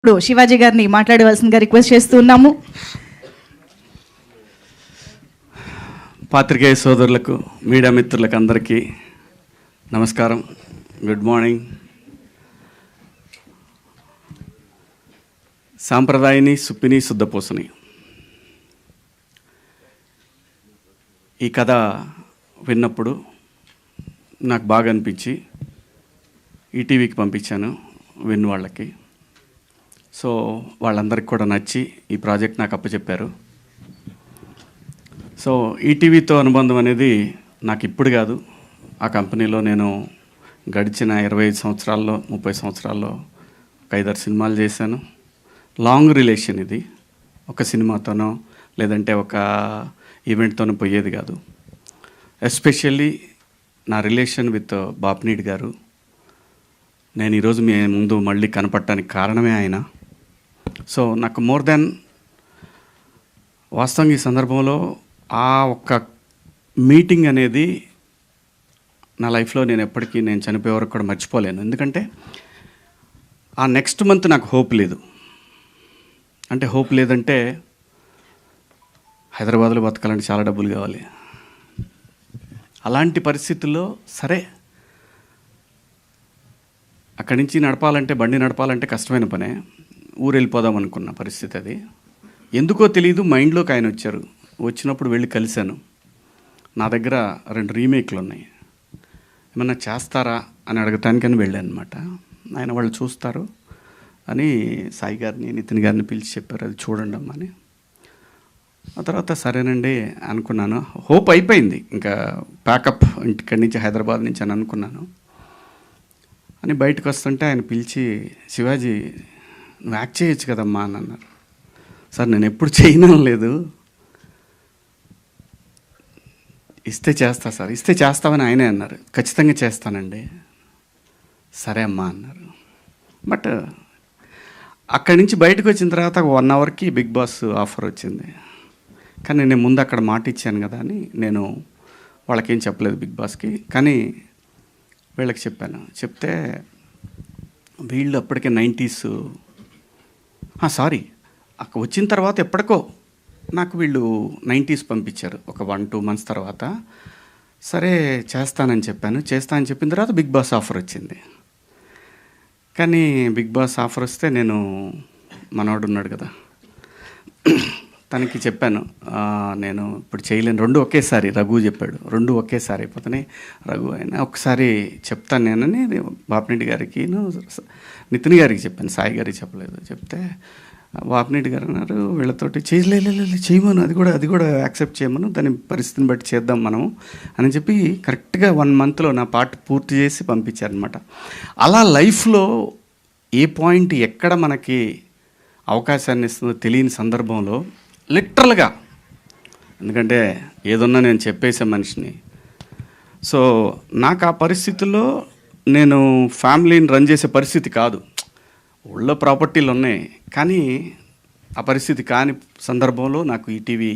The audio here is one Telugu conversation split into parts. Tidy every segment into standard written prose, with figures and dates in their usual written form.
ఇప్పుడు శివాజీ గారిని మాట్లాడవలసిందిగా రిక్వెస్ట్ చేస్తున్నాము. పాత్రికేయ సోదరులకు, మీడియా మిత్రులకు అందరికీ నమస్కారం. Good morning. సాంప్రదాయని సుప్పిని శుద్ధపూసని ఈ కథ విన్నప్పుడు నాకు బాగా అనిపించి ఈటీవీకి పంపించాను విన్ వాళ్ళకి. సో వాళ్ళందరికీ కూడా నచ్చి ఈ ప్రాజెక్ట్ నాకు అప్పచెప్పారు. సో ఈటీవీతో అనుబంధం అనేది నాకు ఇప్పుడు కాదు, ఆ కంపెనీలో నేను గడిచిన 25 సంవత్సరాల్లో 30 సంవత్సరాల్లో ఒక 5-6 సినిమాలు చేశాను. లాంగ్ రిలేషన్ ఇది. ఒక సినిమాతోనో లేదంటే ఒక ఈవెంట్తోనో పోయేది కాదు. ఎస్పెషల్లీ నా రిలేషన్ విత్ బాపినీడి గారు. నేను ఈరోజు మీ ముందు మళ్ళీ కనపడటానికి కారణమే ఆయన. సో నాకు మోర్ దెన్ వాస్తవంగా ఈ సందర్భంలో ఆ ఒక్క మీటింగ్ అనేది నా లైఫ్లో నేను ఎప్పటికీ నేను చనిపోయే వరకు కూడా మర్చిపోలేను. ఎందుకంటే ఆ నెక్స్ట్ మంత్ నాకు హోప్ లేదు. అంటే హోప్ లేదంటే హైదరాబాద్లో బతకాలంటే చాలా డబ్బులు కావాలి. అలాంటి పరిస్థితుల్లో సరే అక్కడి నుంచి నడపాలంటే, బండి నడపాలంటే కష్టమైన పనే. ఊరు వెళ్ళిపోదాం అనుకున్న పరిస్థితి అది. ఎందుకో తెలియదు, మైండ్లోకి ఆయన వచ్చారు. వచ్చినప్పుడు వెళ్ళి కలిశాను. నా దగ్గర 2 రీమేక్లు ఉన్నాయి, ఏమన్నా చేస్తారా అని అడగటానికని వెళ్ళాను అనమాట. ఆయన వాళ్ళు చూస్తారు అని సాయి గారిని, నితిన్ గారిని పిలిచి చెప్పారు, అది చూడండి అమ్మా అని. ఆ తర్వాత సరేనండి అనుకున్నాను. హోప్ అయిపోయింది, ఇంకా ప్యాకప్ ఇంటిక్కడి నుంచి హైదరాబాద్ నుంచి అని అనుకున్నాను. అని బయటకు వస్తుంటే ఆయన పిలిచి, శివాజీ నువ్వు యాక్ట్ చేయొచ్చు కదమ్మా అని అన్నారు. సార్ నేను ఎప్పుడు చేయను లేదు, ఇస్తే చేస్తా సార్, ఇస్తే చేస్తామని ఆయనే అన్నారు. ఖచ్చితంగా చేస్తానండి. సరే అమ్మా అన్నారు. బట్ అక్కడి నుంచి బయటకు వచ్చిన తర్వాత 1 అవర్కి బిగ్ బాస్ ఆఫర్ వచ్చింది. కానీ నేను ముందు అక్కడ మాట ఇచ్చాను కదా అని నేను వాళ్ళకేం చెప్పలేదు బిగ్ బాస్కి. కానీ వీళ్ళకి చెప్పాను. చెప్తే వీళ్ళు అప్పటికే 90s సారీ అక్కడ వచ్చిన తర్వాత ఎప్పటికో నాకు వీళ్ళు 90s పంపించారు ఒక 1-2 months తర్వాత. సరే చేస్తానని చెప్పాను. చేస్తానని చెప్పిన తర్వాత బిగ్ బాస్ ఆఫర్ వచ్చింది. కానీ బిగ్ బాస్ ఆఫర్ వస్తే నేను మనవాడు ఉన్నాడు కదా, తనకి చెప్పాను నేను ఇప్పుడు చేయలేను, 2 ఒకేసారి. రఘు చెప్పాడు 2 ఒకేసారి అయిపోతున్నాయి. రఘు అయినా ఒకసారి చెప్తాను నేనని బాపినీడి గారికి, నితిన్ గారికి చెప్పాను, సాయి గారికి చెప్పలేదు. చెప్తే బాపినీడి గారు అన్నారు వీళ్ళతోటి చేయమను, అది కూడా యాక్సెప్ట్ చేయమను, దాని పరిస్థితిని బట్టి చేద్దాం మనం అని చెప్పి కరెక్ట్గా 1 monthలో నా పార్ట్ పూర్తి చేసి పంపించారనమాట. అలా లైఫ్లో ఏ పాయింట్ ఎక్కడ మనకి అవకాశాన్ని ఇస్తుందో తెలియని సందర్భంలో లిటరల్గా, ఎందుకంటే ఏదన్నా నేను చెప్పేసే మనిషిని. సో నాకు ఆ పరిస్థితుల్లో నేను ఫ్యామిలీని రన్ చేసే పరిస్థితి కాదు. ఊళ్ళో ప్రాపర్టీలు ఉన్నాయి, కానీ ఆ పరిస్థితి కాని సందర్భంలో నాకు ఈటీవీ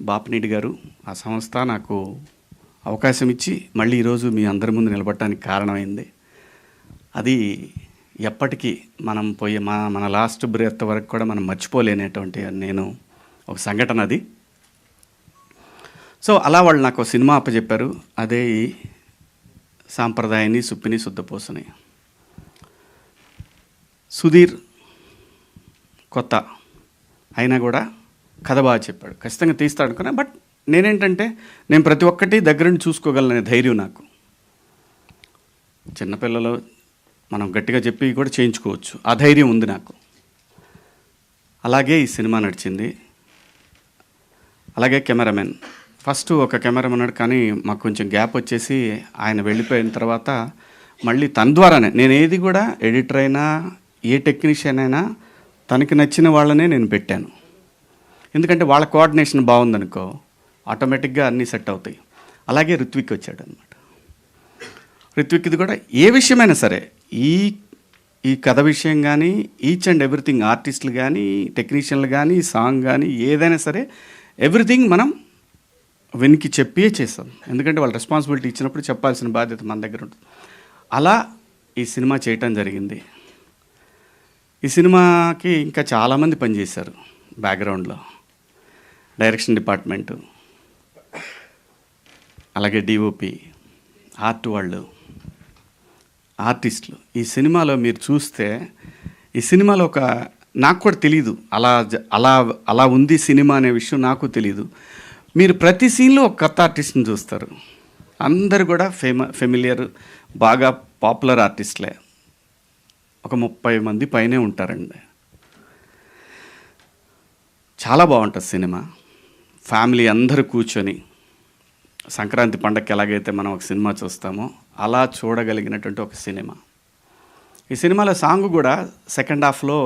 బాపినీడి గారు, ఆ సంస్థ నాకు అవకాశం ఇచ్చి మళ్ళీ ఈరోజు మీ అందరి ముందు నిలబడటానికి కారణమైంది. అది ఎప్పటికీ మనం పోయే మన లాస్ట్ బ్రెత్ వరకు కూడా మనం మర్చిపోలేనటువంటి నేను ఒక సంఘటన అది. సో అలా వాళ్ళు నాకు సినిమా అప్పచెప్పారు. అదే ఈ సాంప్రదాయాన్ని సుప్పిని శుద్ధపూసని. సుధీర్ కొత్త అయినా కూడా కథ బాగా చెప్పాడు, ఖచ్చితంగా తీస్తాడు అనుకున్నా. బట్ నేనేంటంటే నేను ప్రతి ఒక్కటి దగ్గరుండి చూసుకోగలనే ధైర్యం నాకు. చిన్నపిల్లలు మనం గట్టిగా చెప్పి కూడా చేయించుకోవచ్చు, ఆ ధైర్యం ఉంది నాకు. అలాగే ఈ సినిమా నడిచింది. అలాగే కెమెరామెన్, ఫస్ట్ ఒక కెమెరామెన్ ఉన్నాడు, కానీ మాకు కొంచెం గ్యాప్ వచ్చేసి ఆయన వెళ్ళిపోయిన తర్వాత మళ్ళీ తన ద్వారానే నేను ఏది కూడా ఎడిటర్ అయినా ఏ టెక్నీషియన్ అయినా తనకి నచ్చిన వాళ్ళనే నేను పెట్టాను. ఎందుకంటే వాళ్ళ కోఆర్డినేషన్ బాగుందనుకో ఆటోమేటిక్గా అన్నీ సెట్ అవుతాయి. అలాగే రిత్విక్ వచ్చాడు అనమాట. రిత్విక్ది కూడా ఏ విషయమైనా సరే, ఈ కథ విషయం కానీ, ఈచ్ అండ్ ఎవ్రీథింగ్, ఆర్టిస్టులు కానీ, టెక్నీషియన్లు కానీ, సాంగ్ కానీ, ఏదైనా సరే ఎవ్రీథింగ్ మనం వినికి చెప్పే చేస్తాం. ఎందుకంటే వాళ్ళు రెస్పాన్సిబిలిటీ ఇచ్చినప్పుడు చెప్పాల్సిన బాధ్యత మన దగ్గర ఉంటుంది. అలా ఈ సినిమా చేయటం జరిగింది. ఈ సినిమాకి ఇంకా చాలామంది పనిచేశారు బ్యాక్గ్రౌండ్లో. డైరెక్షన్ డిపార్ట్మెంటు, అలాగే డిఓపి, ఆర్ట్ వాళ్ళు, ఆర్టిస్టులు. ఈ సినిమాలో మీరు చూస్తే ఈ సినిమాలో నాకు కూడా తెలీదు అలా అలా ఉంది సినిమా అనే విషయం నాకు తెలీదు. మీరు ప్రతి సీన్లో ఒక కొత్త ఆర్టిస్ట్ని చూస్తారు. అందరు కూడా ఫెమిలియర్, బాగా పాపులర్ ఆర్టిస్టులే. ఒక 30 మంది పైనే ఉంటారండి. చాలా బాగుంటుంది సినిమా. ఫ్యామిలీ అందరూ కూర్చొని సంక్రాంతి పండగకి ఎలాగైతే మనం ఒక సినిమా చూస్తామో అలా చూడగలిగినటువంటి ఒక సినిమా. ఈ సినిమాలో సాంగ్ కూడా సెకండ్ హాఫ్లో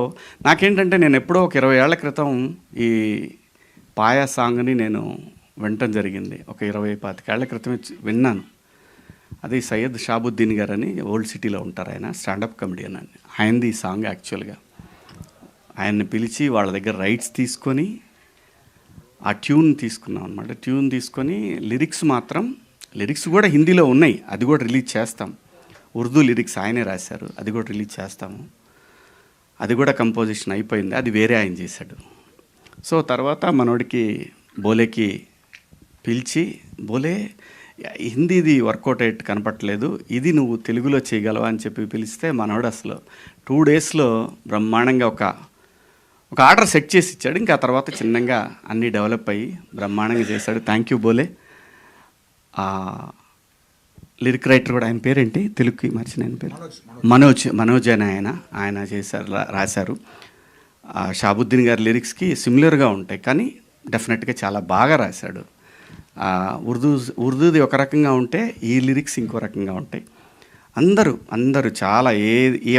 నాకేంటంటే, నేను ఎప్పుడో ఒక 20 ఏళ్ల క్రితం ఈ పాయా సాంగ్ని నేను వినటం జరిగింది. ఒక 20-25 ఏళ్ల క్రితమే విన్నాను. అది సయ్యద్ షాబుద్దీన్ గారు అని ఓల్డ్ సిటీలో ఉంటారు. ఆయన స్టాండప్ కమెడియన్ అని. ఆయనది ఈ సాంగ్ యాక్చువల్గా. ఆయన్ని పిలిచి వాళ్ళ దగ్గర రైట్స్ తీసుకొని ఆ ట్యూన్ తీసుకున్నాం అనమాట. ట్యూన్ తీసుకొని లిరిక్స్ కూడా హిందీలో ఉన్నాయి, అది కూడా రిలీజ్ చేస్తాం. ఉర్దూ లిరిక్స్ ఆయనే రాశారు, అది కూడా రిలీజ్ చేస్తాము. అది కూడా కంపోజిషన్ అయిపోయింది, అది వేరే ఆయన చేశాడు. సో తర్వాత మనోడికి బోలేకి పిలిచి, బోలే హిందీది వర్కౌట్ అయ్యేట్టు కనపట్లేదు, ఇది నువ్వు తెలుగులో చేయగలవా అని చెప్పి పిలిస్తే మనోడు అసలు 2 డేస్లో బ్రహ్మాండంగా ఒక ఆర్డర్ సెట్ చేసి ఇచ్చాడు. ఇంకా ఆ తర్వాత చిన్నగా అన్నీ డెవలప్ అయ్యి బ్రహ్మాండంగా చేశాడు. థ్యాంక్ యూ బోలే. లిరిక్ రైటర్ కూడా, ఆయన పేరేంటి తెలుగుకి మర్చిన ఆయన పేరు, మనోజ్ అని ఆయన చేశారు, రాశారు. షాబుద్దీన్ గారి లిరిక్స్కి సిమిలర్గా ఉంటాయి, కానీ డెఫినెట్గా చాలా బాగా రాశాడు. ఉర్దూది ఒక రకంగా ఉంటే ఈ లిరిక్స్ ఇంకో రకంగా ఉంటాయి. అందరూ చాలా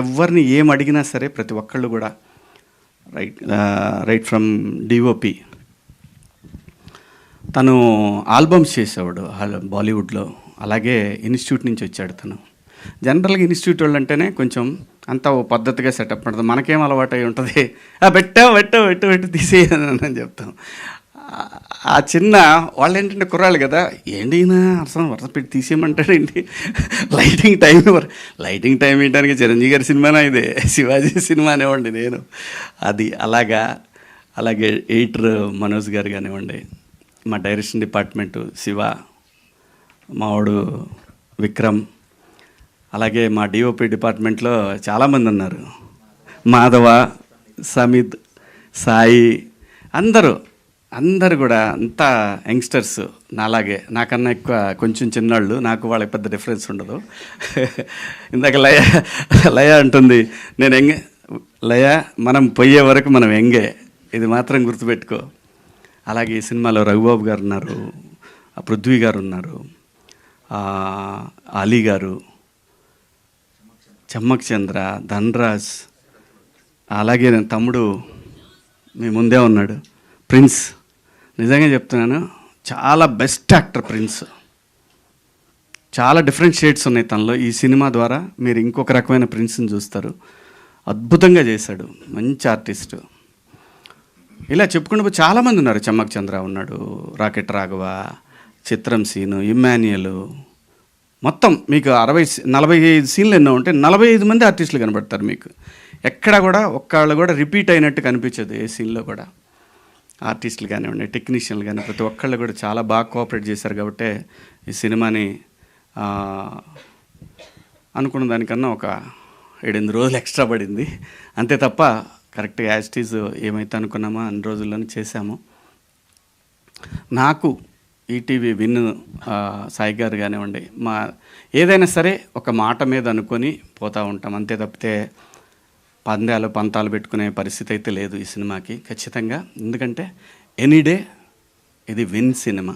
ఎవరిని ఏం అడిగినా సరే ప్రతి ఒక్కళ్ళు కూడా రైట్ ఫ్రమ్ డిఓపి, తను ఆల్బమ్స్ చేసేవాడు బాలీవుడ్లో. అలాగే ఇన్స్టిట్యూట్ నుంచి వచ్చాడు తను. జనరల్గా ఇన్స్టిట్యూట్ వాళ్ళు అంటేనే కొంచెం అంతా ఓ పద్ధతిగా సెటప్ ఉంటుంది. మనకేం అలవాటు అయి ఉంటుంది, పెట్టు తీసేయని చెప్తాం. ఆ చిన్న వాళ్ళు ఏంటంటే కుర్రాళ్ళు కదా, ఏంటి వరుస పెట్టి తీసేయమంటాడు ఏంటి, లైటింగ్ టైం వేయడానికి చిరంజీవి గారి సినిమానా ఇదే, శివాజీ సినిమా అనేవ్వండి నేను. అది అలాగే ఎడిటర్ మనోజ్ గారు కానివ్వండి, మా డైరెక్షన్ డిపార్ట్మెంటు శివ, మావాడు విక్రమ్, అలాగే మా డిఓపి డిపార్ట్మెంట్లో చాలామంది ఉన్నారు, మాధవ, సమిత్, సాయి, అందరూ కూడా అంతా యంగ్స్టర్స్ నాలాగే, నాకన్నా ఎక్కువ కొంచెం చిన్నాళ్ళు, నాకు వాళ్ళకి పెద్ద డిఫరెన్స్ ఉండదు. ఇందాక లయ అంటుంది, నేను ఎంగే లయ, మనం పోయే వరకు మనం ఎంగే, ఇది మాత్రం గుర్తుపెట్టుకో. అలాగే ఈ సినిమాలో రఘుబాబు గారు ఉన్నారు, పృథ్వీ గారు ఉన్నారు, అలీ గారు, చమ్మక్ చంద్ర, ధన్రాజ్, అలాగే నేను తమ్ముడు మీ ముందే ఉన్నాడు ప్రిన్స్. నిజంగా చెప్తున్నాను, చాలా బెస్ట్ యాక్టర్ ప్రిన్స్. చాలా డిఫరెంట్ షేడ్స్ ఉన్నాయి తనలో. ఈ సినిమా ద్వారా మీరు ఇంకొక రకమైన ప్రిన్స్ని చూస్తారు. అద్భుతంగా చేశాడు, మంచి ఆర్టిస్టు. ఇలా చెప్పుకుంటూ చాలామంది ఉన్నారు. చమ్మక్ చంద్ర ఉన్నాడు, రాకెట్ రాఘవ, చిత్రం సీను, ఇమ్మాన్యుయల్, మొత్తం మీకు 45 సీన్లు ఎన్నో ఉంటే 45 మంది ఆర్టిస్టులు కనబడతారు మీకు. ఎక్కడ కూడా ఒక్కళ్ళు కూడా రిపీట్ అయినట్టు కనిపించదు ఏ సీన్లో కూడా. ఆర్టిస్టులు కానివ్వండి, టెక్నీషియన్లు కానీ ప్రతి ఒక్కళ్ళు కూడా చాలా బాగా కోఆపరేట్ చేశారు. కాబట్టి ఈ సినిమాని అనుకున్న దానికన్నా ఒక 7-8 రోజులు ఎక్స్ట్రా పడింది అంతే తప్ప, కరెక్ట్గా యాజ్ ఇట్ ఈజ్ ఏమైతే అనుకున్నామో అన్ని రోజుల్లోనే చేశాము. నాకు ఈటీవీ విన్ సాయి గారు కానివ్వండి, ఏదైనా సరే ఒక మాట మీద అనుకొని పోతూ ఉంటాం అంతే తప్పితే పంతాలు పెట్టుకునే పరిస్థితి అయితే లేదు ఈ సినిమాకి ఖచ్చితంగా. ఎందుకంటే ఎనీడే ఇది విన్ సినిమా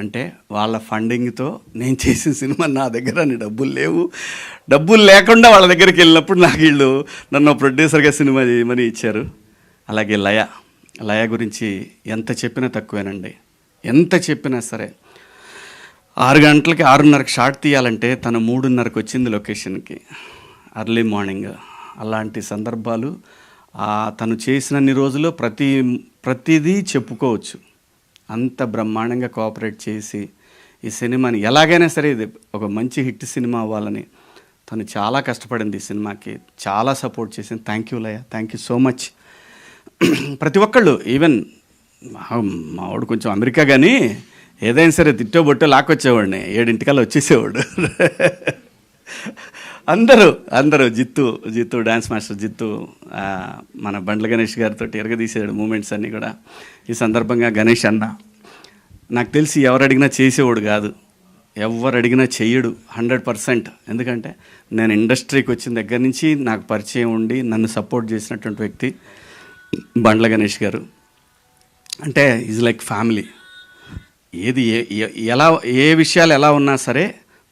అంటే వాళ్ళ ఫండింగ్తో నేను చేసిన సినిమా. నా దగ్గర డబ్బులు లేకుండా వాళ్ళ దగ్గరికి వెళ్ళినప్పుడు నాకు వీళ్ళు నన్ను ప్రొడ్యూసర్గా సినిమా చేయమని ఇచ్చారు. అలాగే లయ గురించి ఎంత చెప్పినా తక్కువేనండి. ఎంత చెప్పినా సరే 6 గంటలకి 6:30కి షాట్ తీయాలంటే తను 3:30కి వచ్చింది లొకేషన్కి, అర్లీ మార్నింగ్. అలాంటి సందర్భాలు తను చేసినన్ని రోజుల్లో ప్రతిదీ చెప్పుకోవచ్చు. అంత బ్రహ్మాండంగా కోఆపరేట్ చేసి ఈ సినిమాని ఎలాగైనా సరే ఇది ఒక మంచి హిట్ సినిమా అవ్వాలని తను చాలా కష్టపడింది ఈ సినిమాకి, చాలా సపోర్ట్ చేసింది. Thank you Laya, thank you so much. ప్రతి ఒక్కళ్ళు, ఈవెన్ మావాడు కొంచెం అమెరికా కానీ ఏదైనా సరే తిట్టో బొట్టో లాక్కొచ్చేవాడిని, 7 వచ్చేసేవాడు. అందరూ జిత్తు డ్యాన్స్ మాస్టర్ జిత్తు, మన బండ్ల గణేష్ గారితో ఎరగదీసాడు మూమెంట్స్ అన్నీ కూడా. ఈ సందర్భంగా గణేష్ అన్న నాకు తెలిసి ఎవరు అడిగినా చేసేవాడు కాదు, ఎవరు అడిగినా చెయ్యడు 100%. ఎందుకంటే నేను ఇండస్ట్రీకి వచ్చిన దగ్గర నుంచి నాకు పరిచయం ఉండి నన్ను సపోర్ట్ చేసినటువంటి వ్యక్తి బండ్ల గణేష్ గారు. అంటే ఈజ్ లైక్ ఫ్యామిలీ. ఏది ఎలా ఏ విషయాలు ఎలా ఉన్నా సరే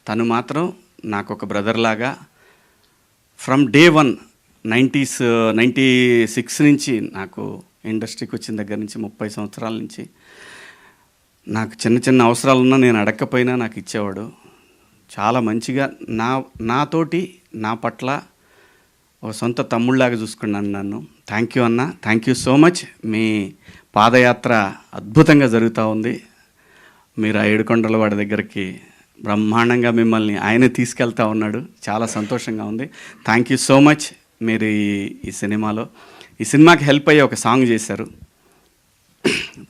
తను మాత్రం నాకు ఒక బ్రదర్ లాగా ఫ్రమ్ డే 1 96 నుంచి, నాకు ఇండస్ట్రీకి వచ్చిన దగ్గర నుంచి 30 సంవత్సరాల నుంచి నాకు చిన్న అవసరాలున్నా నేను అడగకపోయినా నాకు ఇచ్చేవాడు. చాలా మంచిగా నాతోటి నా పట్ల ఒక సొంత తమ్ముళ్ళలాగా చూసుకున్నాను నన్ను. థ్యాంక్ యూ అన్న, థ్యాంక్ యూ సో మచ్. మీ పాదయాత్ర అద్భుతంగా జరుగుతూ ఉంది. మీరు ఆ ఏడుకొండల వాడి దగ్గరికి బ్రహ్మాండంగా మిమ్మల్ని ఆయనే తీసుకెళ్తా ఉన్నాడు. చాలా సంతోషంగా ఉంది. Thank you so much. మీరు ఈ సినిమాకి హెల్ప్ అయ్యే ఒక సాంగ్ చేశారు,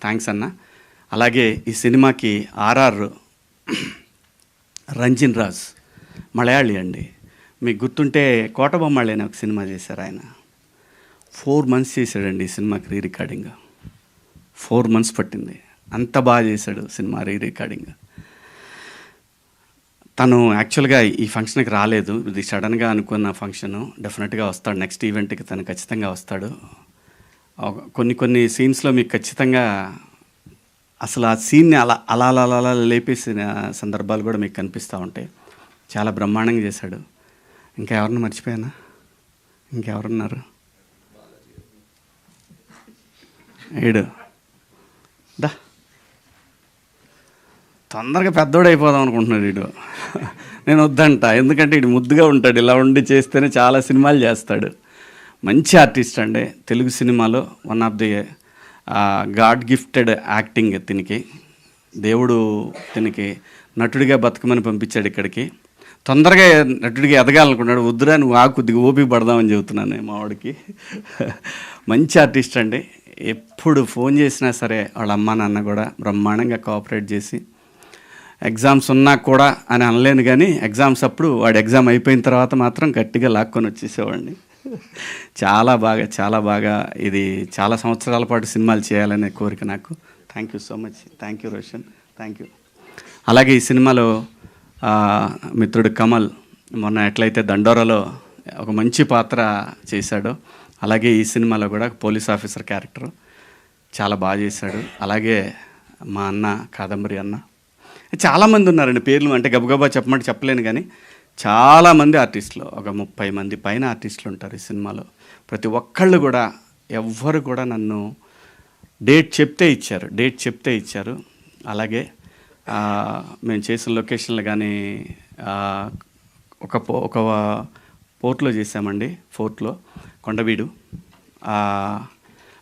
థ్యాంక్స్ అన్న. అలాగే ఈ సినిమాకి ఆర్ఆర్ రంజిన్ రాజ్ మలయాళీ అండి, మీకు గుర్తుంటే కోటబొమ్మాళి అనే ఒక సినిమా చేశారు ఆయన. 4 months చేశాడండి ఈ సినిమాకి రీ రికార్డింగ్. 4 months పట్టింది, అంత బాగా చేశాడు సినిమా రీ రికార్డింగ్. తను యాక్చువల్గా ఈ ఫంక్షన్కి రాలేదు, ఇది సడన్గా అనుకున్న ఫంక్షను. డెఫినెట్గా వస్తాడు, నెక్స్ట్ ఈవెంట్కి తను ఖచ్చితంగా వస్తాడు. కొన్ని సీన్స్లో మీకు ఖచ్చితంగా అసలు ఆ సీన్ని అలా లేపేసిన సందర్భాలు కూడా మీకు కనిపిస్తూ ఉంటాయి. చాలా బ్రహ్మాండంగా చేశాడు. ఇంకా ఎవరన్నా మర్చిపోయానా? ఇంకెవరున్నారు? ఏడు దా తొందరగా పెద్దోడు అయిపోదాం అనుకుంటున్నాడు వీడు. నేను వద్దంట, ఎందుకంటే వీడు ముద్దుగా ఉంటాడు, ఇలా ఉండి చేస్తేనే చాలా సినిమాలు చేస్తాడు. మంచి ఆర్టిస్ట్ అండి, తెలుగు సినిమాలో one of the god gifted acting. తినికి దేవుడు తినికి నటుడిగా బతకమని పంపించాడు ఇక్కడికి. తొందరగా నటుడిగా ఎదగాలనుకున్నాడు. వద్దురా నువ్వు కొద్దిగా ఓపిక పడదామని చెబుతున్నాను మా వాడికి. మంచి ఆర్టిస్ట్ అండి. ఎప్పుడు ఫోన్ చేసినా సరే వాళ్ళ అమ్మ నాన్న కూడా బ్రహ్మాండంగా కోఆపరేట్ చేసి, ఎగ్జామ్స్ ఉన్నా కూడా అని అనలేను కానీ ఎగ్జామ్స్ అప్పుడు వాడు ఎగ్జామ్ అయిపోయిన తర్వాత మాత్రం గట్టిగా లాక్కొని వచ్చేసేవాడిని. చాలా బాగా ఇది చాలా సంవత్సరాల పాటు సినిమాలు చేయాలనే కోరిక నాకు. Thank you so much. Thank you Roshan, thank you. అలాగే ఈ సినిమాలో మిత్రుడు కమల్ మొన్న ఎట్లయితే దండోరాలో ఒక మంచి పాత్ర చేశాడో, అలాగే ఈ సినిమాలో కూడా పోలీస్ ఆఫీసర్ క్యారెక్టర్ చాలా బాగా చేశాడు. అలాగే మా అన్న కాదంబరి అన్న, చాలామంది ఉన్నారండి, పేర్లు అంటే గబగబా చెప్పమంటే చెప్పలేను కానీ చాలామంది ఆర్టిస్టులు, ఒక 30 మంది పైన ఆర్టిస్టులు ఉంటారు ఈ సినిమాలో. ప్రతి ఒక్కళ్ళు కూడా ఎవ్వరు కూడా నన్ను డేట్ చెప్తే ఇచ్చారు. అలాగే మేము చేసిన లొకేషన్లు కానీ ఒక పోర్ట్లో చేసామండి, ఫోర్ట్లో కొండవీడు.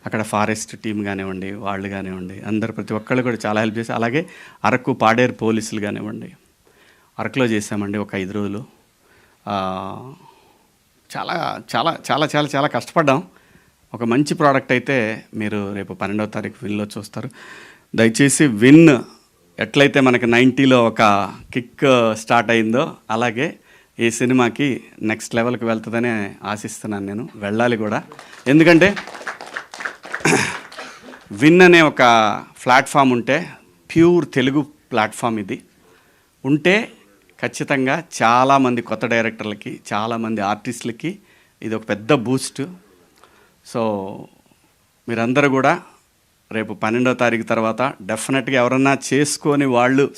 అక్కడ ఫారెస్ట్ టీం కానివ్వండి, వాళ్ళు కానివ్వండి, అందరు ప్రతి ఒక్కళ్ళు కూడా చాలా హెల్ప్ చేశారు. అలాగే అరకు పాడేరు పోలీసులు కానివ్వండి, అరకులో చేసామండి ఒక 5 రోజులు. చాలా చాలా చాలా చాలా చాలా కష్టపడ్డాం. ఒక మంచి ప్రోడక్ట్ అయితే మీరు రేపు 12వ తారీఖు విన్లో చూస్తారు. దయచేసి విన్ ఎట్లయితే మనకి 90లో ఒక కిక్ స్టార్ట్ అయిందో అలాగే ఈ సినిమాకి నెక్స్ట్ లెవెల్కి వెళ్తుందని ఆశిస్తున్నాను. నేను వెళ్ళాలి కూడా, ఎందుకంటే విన్ అనే ఒక ప్లాట్ఫామ్ ఉంటే, ప్యూర్ తెలుగు ప్లాట్ఫామ్ ఇది ఉంటే ఖచ్చితంగా చాలామంది కొత్త డైరెక్టర్లకి, చాలామంది ఆర్టిస్టులకి ఇది ఒక పెద్ద బూస్ట్. సో మీరందరూ కూడా రేపు 12వ తారీఖు తర్వాత డెఫినెట్గా ఎవరన్నా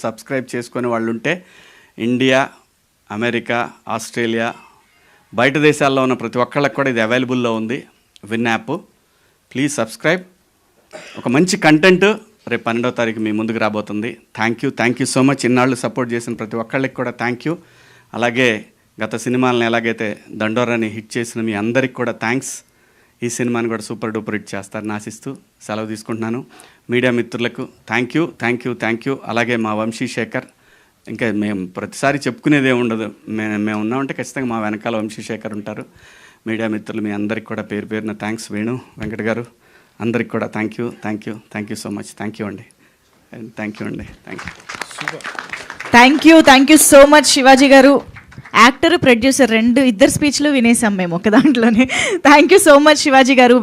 సబ్స్క్రైబ్ చేసుకొని వాళ్ళు ఉంటే, ఇండియా, అమెరికా, ఆస్ట్రేలియా, బయట దేశాల్లో ఉన్న ప్రతి ఒక్కళ్ళకి కూడా ఇది అవైలబుల్లో ఉంది, విన్ యాప్. Please subscribe. ఒక మంచి కంటెంట్ రేపు 12వ తారీఖు మీ ముందుకు రాబోతుంది. Thank you so much. ఇన్నాళ్ళు సపోర్ట్ చేసిన ప్రతి ఒక్కళ్ళకి కూడా థ్యాంక్ యూ. అలాగే గత సినిమాలను ఎలాగైతే దండోరాని హిట్ చేసిన మీ అందరికి కూడా థ్యాంక్స్. ఈ సినిమాని కూడా సూపర్ డూపర్ హిట్ చేస్తారని ఆశిస్తూ సెలవు తీసుకుంటున్నాను. మీడియా మిత్రులకు థ్యాంక్ యూ. అలాగే మా వంశీ శేఖర్, ఇంకా మేము ప్రతిసారి చెప్పుకునేదే ఉండదు. మేము ఉన్నామంటే ఖచ్చితంగా మా వెనకాల వంశీశేఖర్ ఉంటారు. మీడియా మిత్రులు మీ అందరికి కూడా పేరు పేరున థ్యాంక్స్. వేణు, వెంకట గారు అందరికి కూడా thank you so much. Thank you అండి. Thank you so much Shivaji గారు. యాక్టర్, ప్రొడ్యూసర్ ఇద్దరు స్పీచ్లు వినేసాం మేము ఒక దాంట్లోనే. Thank you so much Shivaji గారు.